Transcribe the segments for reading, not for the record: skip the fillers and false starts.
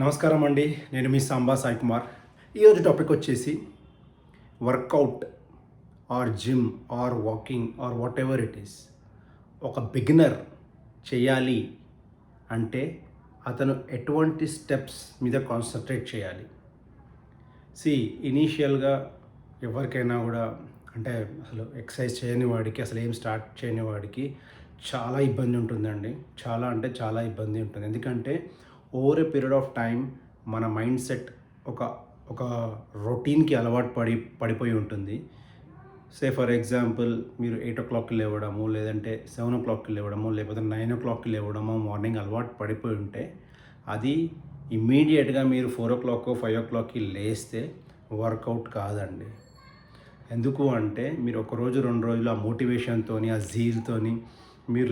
నమస్కారం అండి. నేను మీ సాంబా సాయి కుమార్. ఈరోజు టాపిక్ వచ్చేసి workout or gym or walking or whatever it is. ఒక బిగినర్ చేయాలి అంటే అతను ఎటువంటి స్టెప్స్ మీద కాన్సన్ట్రేట్ చేయాలి. ఇనీషియల్గా ఎవరికైనా కూడా అంటే అసలు ఎక్సర్సైజ్ చేయని వాడికి, అసలు ఏం స్టార్ట్ చేయని వాడికి చాలా ఇబ్బంది ఉంటుందండి. చాలా అంటే చాలా ఇబ్బంది ఉంటుంది. ఎందుకంటే over a period of time మన మైండ్ సెట్ ఒక ఒక రొటీన్కి అలవాటు పడిపోయి ఉంటుంది. ఫర్ ఎగ్జాంపుల్, మీరు 8 లేవడము, లేదంటే 7 లేవడము, లేకపోతే 9 లేవడము మార్నింగ్ అలవాటు పడిపోయి ఉంటే అది ఇమ్మీడియట్గా మీరు 4 5 లేస్తే వర్కౌట్ కాదండి. ఎందుకు అంటే మీరు ఒకరోజు 2 రోజులు ఆ మోటివేషన్తోని, ఆ జీల్తోని మీరు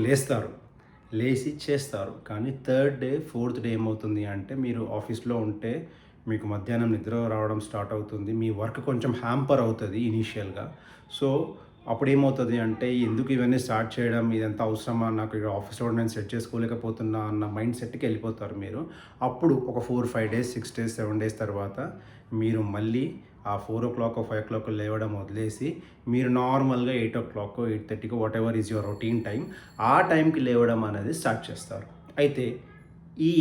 లేచి చేస్తారు. కానీ థర్డ్ డే, ఫోర్త్ డే ఏమవుతుంది అంటే మీరు ఆఫీస్లో ఉంటే మీకు మధ్యాహ్నం నిద్ర రావడం స్టార్ట్ అవుతుంది. మీ వర్క్ కొంచెం హ్యాంపర్ అవుతుంది ఇనీషియల్గా. సో అప్పుడు ఏమవుతుంది అంటే ఎందుకు ఇవన్నీ స్టార్ట్ చేయడం, ఇదంతా అవసరమా, నాకు ఇక్కడ ఆఫీస్లో నేను సెట్ చేసుకోలేకపోతున్నా అన్న మైండ్ సెట్కి వెళ్ళిపోతారు మీరు. అప్పుడు ఒక 4 5 డేస్, 6 డేస్, 7 డేస్ తర్వాత మీరు మళ్ళీ ఆ 4 5 లేవడం వదిలేసి మీరు నార్మల్గా 8 8:30 what ever is your routine time, ఆ టైంకి లేవడం అనేది స్టార్ట్ చేస్తారు. అయితే ఈ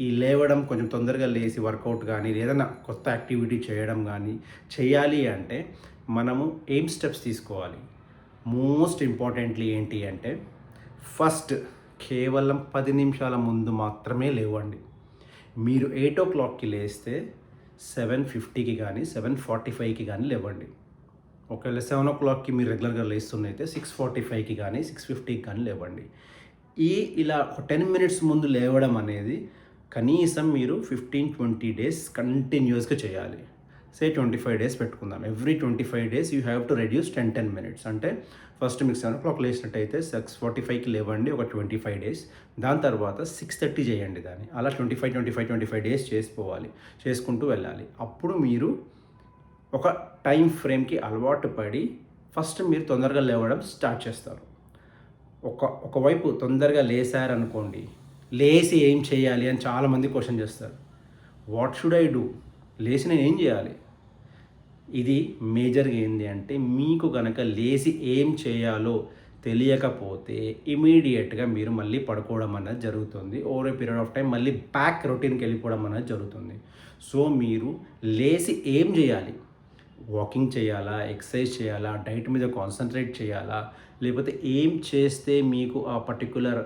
ఈ లేవడం కొంచెం తొందరగా లేచి వర్కౌట్ కానీ ఏదైనా కొత్త యాక్టివిటీ చేయడం కానీ చేయాలి అంటే మనము ఏం స్టెప్స్ తీసుకోవాలి. మోస్ట్ ఇంపార్టెంట్లీ ఏంటి అంటే ఫస్ట్ కేవలం 10 నిమిషాల ముందు మాత్రమే లేవండి. మీరు 8 లేస్తే 7:50 కానీ 7:45 కానీ లేవండి. ఒకవేళ 7 మీరు రెగ్యులర్గా లేస్తున్నైతే 6:45 కానీ 6:50 కానీ లేవండి. ఇలా 10 మినిట్స్ ముందు లేవడం అనేది కనీసం మీరు 15-20 డేస్ కంటిన్యూస్గా చేయాలి. 25 డేస్ పెట్టుకుందాం. Every 25 days you have to reduce 10 minutes. అంటే ఫస్ట్ మీకు 7 లేచినట్టయితే 6:45 లేవండి ఒక 25 డేస్. దాని తర్వాత 6:30 చేయండి దాన్ని. అలా 25 డేస్ చేసుకుంటూ వెళ్ళాలి. అప్పుడు మీరు ఒక టైం ఫ్రేమ్కి అలవాటు పడి ఫస్ట్ మీరు తొందరగా లేవడం స్టార్ట్ చేస్తారు. ఒకవైపు తొందరగా లేసారనుకోండి, లేచి ఏం చేయాలి అని చాలామంది క్వశ్చన్ చేస్తారు. What should I do? లేచి నేను ఏం చేయాలి? ఇది మేజర్గా ఏంటి అంటే మీకు కనుక లేచి ఏం చేయాలో తెలియకపోతే ఇమీడియట్గా మీరు మళ్ళీ పడుకోవడం అనేది జరుగుతుంది. Over a period of time మళ్ళీ బ్యాక్ రొటీన్కి వెళ్ళిపోవడం అనేది జరుగుతుంది. సో మీరు లేచి ఏం చేయాలి? వాకింగ్ చేయాలా, ఎక్సర్సైజ్ చేయాలా, డైట్ మీద కాన్సన్ట్రేట్ చేయాలా, లేకపోతే ఏం చేస్తే మీకు ఆ పర్టికులర్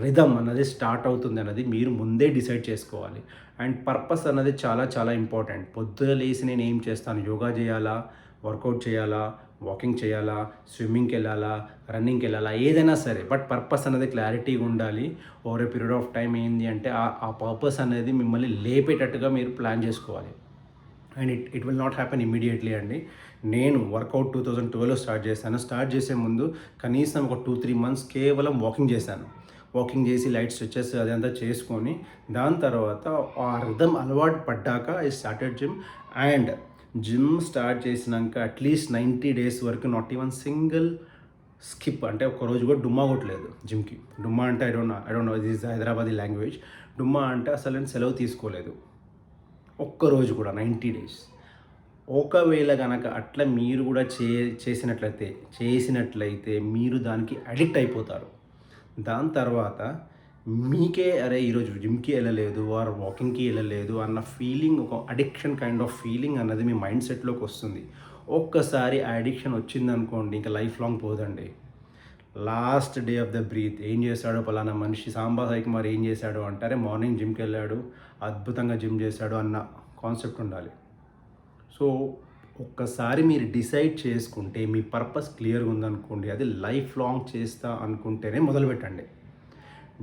రిథమ్ అన్నది స్టార్ట్ అవుతుంది అన్నది మీరు ముందే డిసైడ్ చేసుకోవాలి. అండ్ పర్పస్ అన్నది చాలా చాలా ఇంపార్టెంట్. పొద్దున లేచి నేను ఏం చేస్తాను? యోగా చేయాలా, వర్కౌట్ చేయాలా, వాకింగ్ చేయాలా, స్విమ్మింగ్కి వెళ్ళాలా, రన్నింగ్కి వెళ్ళాలా, ఏదైనా సరే, బట్ పర్పస్ అనేది క్లారిటీగా ఉండాలి. Over a period of time ఏంటి అంటే ఆ పర్పస్ అనేది మిమ్మల్ని లేపేటట్టుగా మీరు ప్లాన్ చేసుకోవాలి. And it will not happen immediately అండి. నేను వర్కౌట్ 2012 స్టార్ట్ చేశాను. స్టార్ట్ చేసే ముందు కనీసం ఒక 2-3 మంత్స్ కేవలం వాకింగ్ చేశాను. వాకింగ్ చేసి లైట్ స్ట్రెచెస్ అదంతా చేసుకొని దాని తర్వాత ఆ రిథమ్ అలవాటు పడ్డాక I started gym. And gym start చేసినాక అట్లీస్ట్ 90 డేస్ వరకు నాట్ ఈవెన్ సింగిల్ స్కిప్, అంటే ఒక్కరోజు కూడా డుమ్మా కొట్టలేదు జిమ్కి. డుమ్మా అంటే I don't know this Hyderabadi language. డుమ్మా అంటే అసలు నేను సెలవు తీసుకోలేదు ఒక్కరోజు కూడా 90 డేస్. ఒకవేళ కనుక అట్లా మీరు కూడా చేసినట్లయితే మీరు దానికి అడిక్ట్ అయిపోతారు. దాని తర్వాత మీకే అరే ఈరోజు జిమ్కి వెళ్ళలేదు ఆర్ వాకింగ్కి వెళ్ళలేదు అన్న ఫీలింగ్, ఒక అడిక్షన్ కైండ్ ఆఫ్ ఫీలింగ్ అన్నది మీ మైండ్ సెట్లోకి వస్తుంది. ఒక్కసారి ఆ అడిక్షన్ వచ్చిందనుకోండి ఇంకా లైఫ్ లాంగ్ పోదండి. Last day of the breath ఏం చేశాడో పలానా మనిషి సాంబా సాయి కుమార్ ఏం చేశాడు అంటారే, మార్నింగ్ జిమ్కి వెళ్ళాడు, అద్భుతంగా జిమ్ చేశాడు అన్న కాన్సెప్ట్ ఉండాలి. సో ఒక్కసారి మీరు డిసైడ్ చేసుకుంటే మీ పర్పస్ క్లియర్గా ఉందనుకోండి, అది లైఫ్ లాంగ్ చేస్తా అనుకుంటేనే మొదలుపెట్టండి.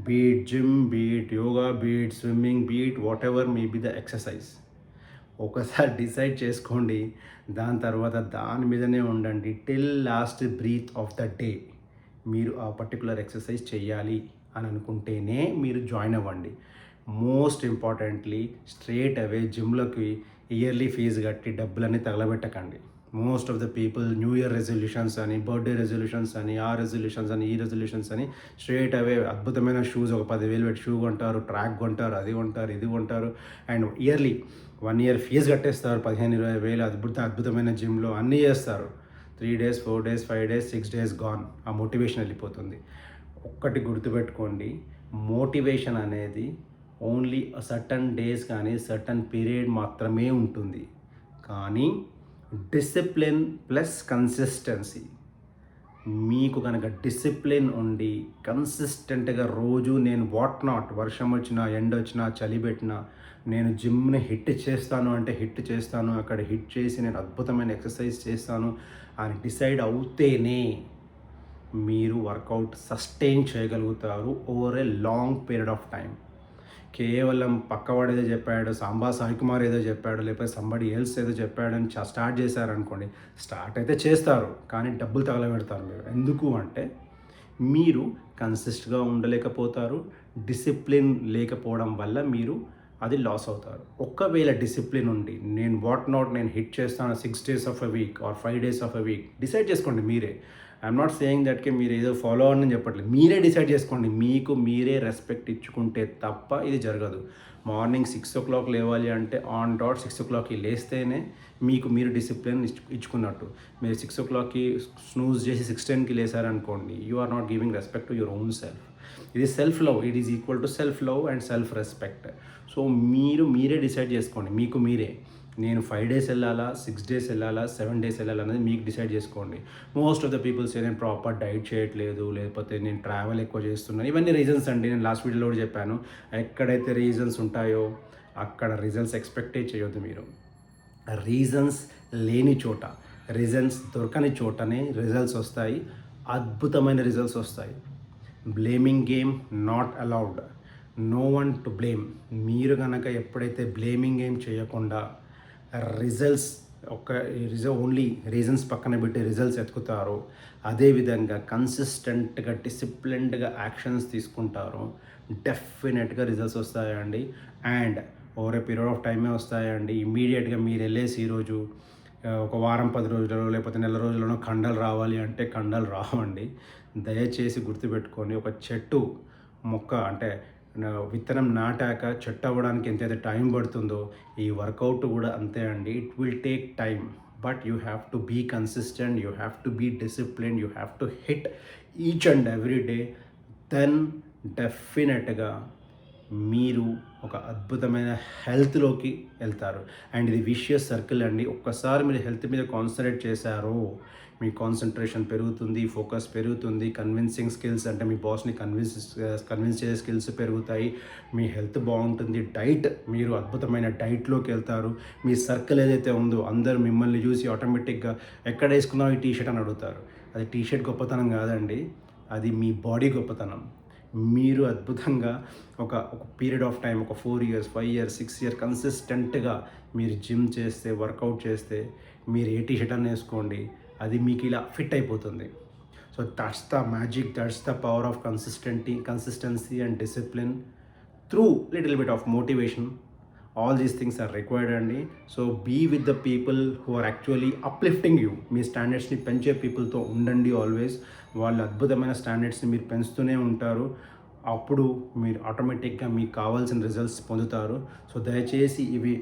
Be it gym, be it yoga, be it swimming, be it whatever may be the exercise. ఒకసారి డిసైడ్ చేసుకోండి, దాని తర్వాత దాని మీదనే ఉండండి till last breath of the day. మీరు ఆ పర్టికులర్ ఎక్సర్సైజ్ చేయాలి అని అనుకుంటేనే మీరు జాయిన్ అవ్వండి. మోస్ట్ ఇంపార్టెంట్లీ స్ట్రేట్ అవే జిమ్లోకి ఇయర్లీ ఫీజు కట్టి డబ్బులన్నీ తగలబెట్టకండి. Most of the people new year resolutions అని, బర్త్డే రెజల్యూషన్స్ అని, ఆ రెజల్యూషన్స్ అని, ఈ రెజల్యూషన్స్ అని స్ట్రేట్ అవే అద్భుతమైన షూస్ ఒక 10,000 పెట్టి షూ కొంటారు, ట్రాక్ కొంటారు, అది కొంటారు, ఇది కొంటారు. అండ్ ఇయర్లీ 1 ఇయర్ ఫీజు కట్టేస్తారు 15,000-20,000 అద్భుతమైన జిమ్లో అన్నీ చేస్తారు. 3 days, 4 days, 5 days, 6 days gone. ఆ మోటివేషన్ వెళ్ళిపోతుంది. ఒక్కటి గుర్తుపెట్టుకోండి, మోటివేషన్ అనేది ఓన్లీ సర్టన్ డేస్ కానీ సర్టన్ పీరియడ్ మాత్రమే ఉంటుంది. కానీ డిసిప్లిన్ ప్లస్ కన్సిస్టెన్సీ, మీకు కనుక డిసిప్లిన్ ఉండి కన్సిస్టెంట్గా రోజు నేను వాట్ నాట్, వర్షం వచ్చినా, ఎండ వచ్చినా, చలి పెట్టినా నేను జిమ్ని హిట్ చేస్తాను అంటే హిట్ చేస్తాను, అక్కడ హిట్ చేసి నేను అద్భుతమైన ఎక్సర్సైజ్ చేస్తాను అని డిసైడ్ అవుతేనే మీరు వర్కౌట్ సస్టైన్ చేయగలుగుతారు over a long period of time. కేవలం పక్కవాడు ఏదో చెప్పాడు, సాంబా సాయికుమార్ ఏదో చెప్పాడు, లేకపోతే సంబడి ఎల్స్ ఏదో చెప్పాడని స్టార్ట్ చేశారనుకోండి, స్టార్ట్ అయితే చేస్తారు కానీ డబ్బులు తగలబెడతారు మీరు. ఎందుకు అంటే మీరు కన్సిస్ట్గా ఉండలేకపోతారు, డిసిప్లిన్ లేకపోవడం వల్ల మీరు అది లాస్ అవుతారు. ఒకవేళ డిసిప్లిన్ ఉండి నేను వాట్ నాట్ నేను హిట్ చేస్తాను 6 days of a week or 5 days of a week, decide చేసుకోండి మీరే. ఐఎమ్ నాట్ సేయింగ్ దట్కి మీరు ఏదో ఫాలో అవ్వని చెప్పట్లేదు, మీరే డిసైడ్ చేసుకోండి. మీకు మీరే రెస్పెక్ట్ ఇచ్చుకుంటే తప్ప ఇది జరగదు. మార్నింగ్ 6 o'clock లేవాలి అంటే ఆన్ డాట్ 6 o'clockకి లేస్తేనే మీకు మీరు డిసిప్లిన్ ఇచ్చుకున్నట్టు. మీరు 6 o'clockకి స్నూజ్ చేసి 6:10కి లేసారనుకోండి, you are not giving respect to your own self. ఇది self love, it is equal to self love and self respect. So మీరే డిసైడ్ చేసుకోండి, మీకు మీరే నేను 5 డేస్ వెళ్ళాలా, 6 డేస్ వెళ్ళాలా, 7 డేస్ వెళ్ళాలా అనేది మీకు డిసైడ్ చేసుకోండి. మోస్ట్ ఆఫ్ ద పీపుల్స్ నేను ప్రాపర్ డైట్ చేయట్లేదు, లేకపోతే నేను ట్రావెల్ ఎక్కువ చేస్తున్నాను, ఇవన్నీ రీజన్స్ అండి. నేను లాస్ట్ వీడియోలో కూడా చెప్పాను, ఎక్కడైతే రీజన్స్ ఉంటాయో అక్కడ రిజల్ట్స్ ఎక్స్పెక్టే చేయొద్దు మీరు. రీజన్స్ లేని చోట, రీజన్స్ దొరకని చోటనే రిజల్ట్స్ వస్తాయి, అద్భుతమైన రిజల్ట్స్ వస్తాయి. Blaming game not allowed, no one to blame. మీరు కనుక ఎప్పుడైతే బ్లేమింగ్ గేమ్ చేయకుండా రిజల్ట్స్ ఓన్లీ రీజన్స్ పక్కన పెట్టి రిజల్ట్స్ ఎత్తుకుతారో, అదేవిధంగా కన్సిస్టెంట్గా డిసిప్లిన్డ్గా యాక్షన్స్ తీసుకుంటారో డెఫినెట్గా రిజల్ట్స్ వస్తాయండి. And over a period of టైమే వస్తాయండి. ఇమీడియట్గా మీరు వెళ్ళేసి ఈరోజు ఒక వారం 10 రోజులలో లేకపోతే నెల రోజుల్లోనో కండలు రావాలి అంటే కండలు రావండి. దయచేసి గుర్తుపెట్టుకొని, ఒక చెట్టు మొక్క అంటే విత్తనం నాటాక చెట్టు అవ్వడానికి ఎంతైతే టైం పడుతుందో ఈ వర్కౌట్ కూడా అంతే అండి. It will take time, but you have to be consistent, you have to be discipline, you have to hit each and every day. Then డెఫినెట్గా మీరు ఒక అద్భుతమైన హెల్త్లోకి వెళ్తారు. అండ్ ఇది విషియస్ సర్కిల్ అండి. ఒక్కసారి మీరు హెల్త్ మీద కాన్సన్ట్రేట్ చేశారో మీ కాన్సన్ట్రేషన్ పెరుగుతుంది, ఫోకస్ పెరుగుతుంది, కన్విన్సింగ్ స్కిల్స్ అంటే మీ బాస్ని కన్విన్స్ చేసే స్కిల్స్ పెరుగుతాయి, మీ హెల్త్ బాగుంటుంది. డైట్, మీరు అద్భుతమైన డైట్లోకి వెళ్తారు. మీ సర్కిల్ ఏదైతే ఉందో అందరూ మిమ్మల్ని చూసి ఆటోమేటిక్గా ఎక్కడ వేసుకున్నావు ఈ టీషర్ట్ అని అడుగుతారు. అది టీషర్ట్ గొప్పతనం కాదండి, అది మీ బాడీ గొప్పతనం. మీరు అద్భుతంగా ఒక పీరియడ్ ఆఫ్ టైం, ఒక 4 years, 5 years, 6 years కన్సిస్టెంట్గా మీరు జిమ్ చేస్తే, వర్కౌట్ చేస్తే, మీరు ఏ టీషర్ట్ అని వేసుకోండి, అది మీకు ఇలా ఫిట్ అయిపోతుంది. So that's the magic, that's the power of consistency and discipline through little bit of motivation. All these things are required అండి. So be with the people who are actually uplifting you. మీ స్టాండర్డ్స్ని పెంచే పీపుల్తో ఉండండి always. వాళ్ళు అద్భుతమైన స్టాండర్డ్స్ని మీరు పెంచుతూనే ఉంటారు. అప్పుడు మీరు ఆటోమేటిక్గా మీకు కావాల్సిన రిజల్ట్స్ పొందుతారు. సో దయచేసి ఇవి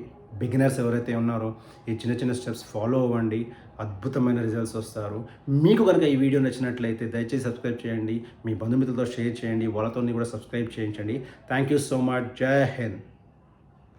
బిగినర్స్ ఎవరైతే ఉన్నారో ఈ చిన్న చిన్న స్టెప్స్ ఫాలో అవ్వండి, అద్భుతమైన రిజల్ట్స్ వస్తారు. మీకు కనుక ఈ వీడియో నచ్చినట్లయితే దయచేసి సబ్స్క్రైబ్ చేయండి, మీ బంధుమిత్రులతో షేర్ చేయండి, వాళ్ళతో కూడా సబ్స్క్రైబ్ చేయించండి. Thank you so much. జై హింద్.